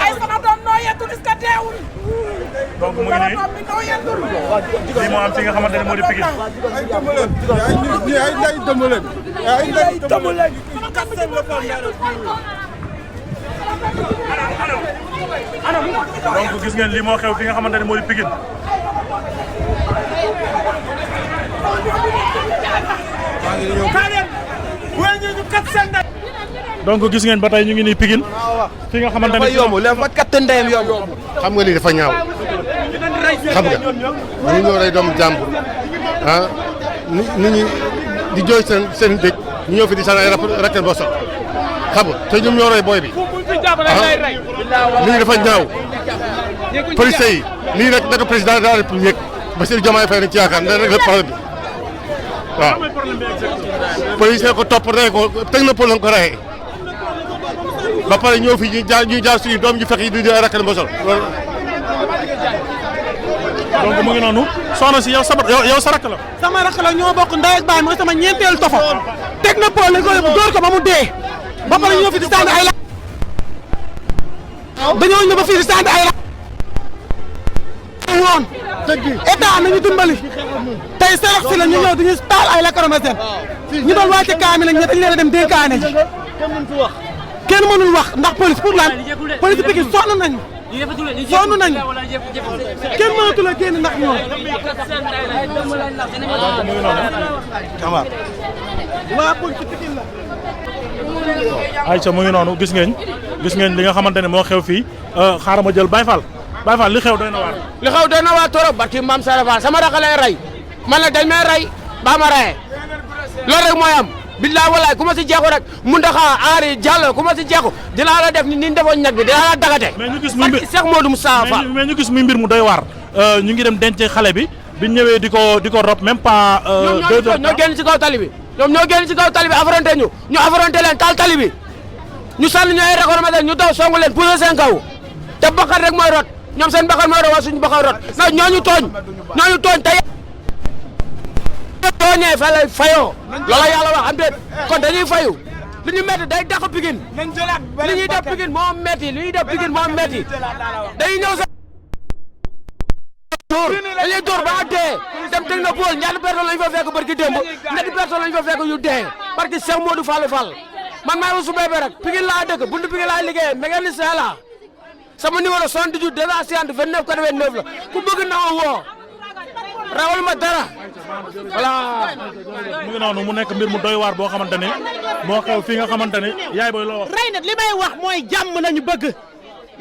ay sama doom noo yentul est-ce que teewul. donc mu ngi nii lii moo am fi nga xamante ne moo di Pikine. donc gis ngeen lii moo xew fi nga xamante ne moo di Pikine. donc gis ngeen ba tey ñu ngi nii Pikine fi nga xamante ne yomb léegi fa katt ndeyam yomb. xam nga lii dafa ñaaw xam nga ñu ñoo rey doomu jàmbur ah nit ñi di jooy seen dëkk ñu ñëw fi di sànni ay rakel boo sot xam nga te ñoom ñoo rey booy bi lii dafa ñaaw police yi lii rek naka président de la république Bassirou Diomaye Faye nañ ci yaakaar ndax rek le problème bi waaw police ko topp rey ko technopole lañ ko reyee ba pare ñëw fi ñuy jaar suñu doom ji fekk yi di rakkal mbosol donc mu ngi noonu soxna si yow sa rakk la. sama rakk la ñoo bokk ndey ak baay mooy sama ñeenteelu tofa teg na pole lañ ko yóbbu dóor ko ba mu dee ba pare ñëw fi di sànni ay la dañoo ñëw ba fii di sànni ay la woon état nañu dimbali tey sarax si la ñu ñëw dañuy taal ay lacrymogène ñu doon wàcce kaami lañ ñe dañ leen a dem dénkaane ji kenn mënul wax ndax police pour lan police Pikine sonn nañ kenn mënatu la génn ndax ñoom waa police Pikine la ayca mu ngi noonu gis ngeen li nga xamante ne moo xew fii xaaral ma jël Baye Fall li xew doy na waar. li xew doy na waar trop barki maam Sara Fall sama rakk lay rey man nag dañ may rey ba ma reyee loolu rek mooy am billaay walaay ku ma si jeexu rek Mountakha Henri Diallo ku ma si jeexu dinaa la def ni ñu defoon ñag bi dinaa la dagate. mais ñu gis muy mbir Cheikh Modou Moussa Fall mais ñu gis muy mbir mu doy waar ñu ngi dem denc xale bi biñ ñëwee di ko rob même pas. ñoo génn si kaw tali bi ñoom ñoo génn si kaw tali bi affronté ñu affronté leen taal tali bi ñu sànni ñu ay récollement ñu daw songu leen poussé seen kaw te bakkan rek mooy rot ñoom seen bakkan mooy rot waa suñu bakkan rot na ñooñu tooñ tey tooñee fa lay fayoo loola yàlla wax am déet kon dañuy fayu li ñu metti day dàq Pikine li ñuy def Pikine moo metti dañuy ñëw sa dañuy dóor ba dee dem teg na pool ñaari personne lañu fa fekk barki démb ñetti personne lañu fa fekk yu dee barki Cheikh Modou Fall man maay Ousou Bébé rek Pikine laa dëkk buntu Pikine laa liggéeyee mécanicien la sama numéro 78 260 29 89 la ku bëgg na ma woo rawal ma dara voilà. mu ngi noonu mu nekk mbir mu doy waar boo xamante ne moo xew fii nga xamante ne yaay booy loo wax. rey nag li may wax mooy jàmm lañu bëgg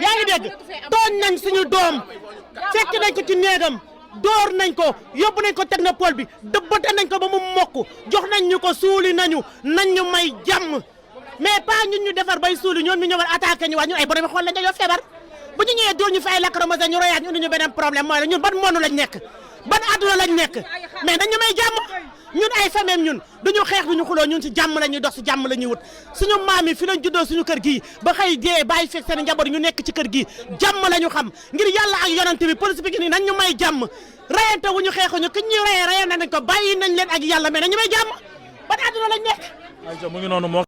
yaa ngi dégg tooñ nañ suñu doom fekk nañ ko ci néegam door nañ ko yóbbu nañ ko technopole bi dëbbate nañ ko ba mu mokk jox nañ ñu ko suuli nañ ñu may jàmm mais pas ñun ñu defar bay suuli ñoom ñu ñëwal attaqué ñu wax ñun ay borom xool lañ dañoo feebar bu ñu ñëwee dóor ñu fi ay lacrymogène ñu royaat ñu indi ñu beneen problème mooy la ñun ban monde lañ nekk ban àdduna lañ nekk mais dañu may jàmm ñun ay famille ñun duñu xeex duñu xuloo ñun ci jàmm la ñuy dox ci jàmm la ñuy wut suñu maam yi fi lañ juddoo suñu kër gii ba xëy dee bàyyi fekk seen njaboot ñu nekk ci kër gii jàmm la ñu xam ngir yàlla ak yonante bi police Pikine nañ ñu may jàmm rayante wu ñu xeexuñu ki ñu rayee nañ ko bàyyi nañ leen ak yàlla mais nañu may jàmm ban àdduna lañ nekk. ayca mu ngi noonu moo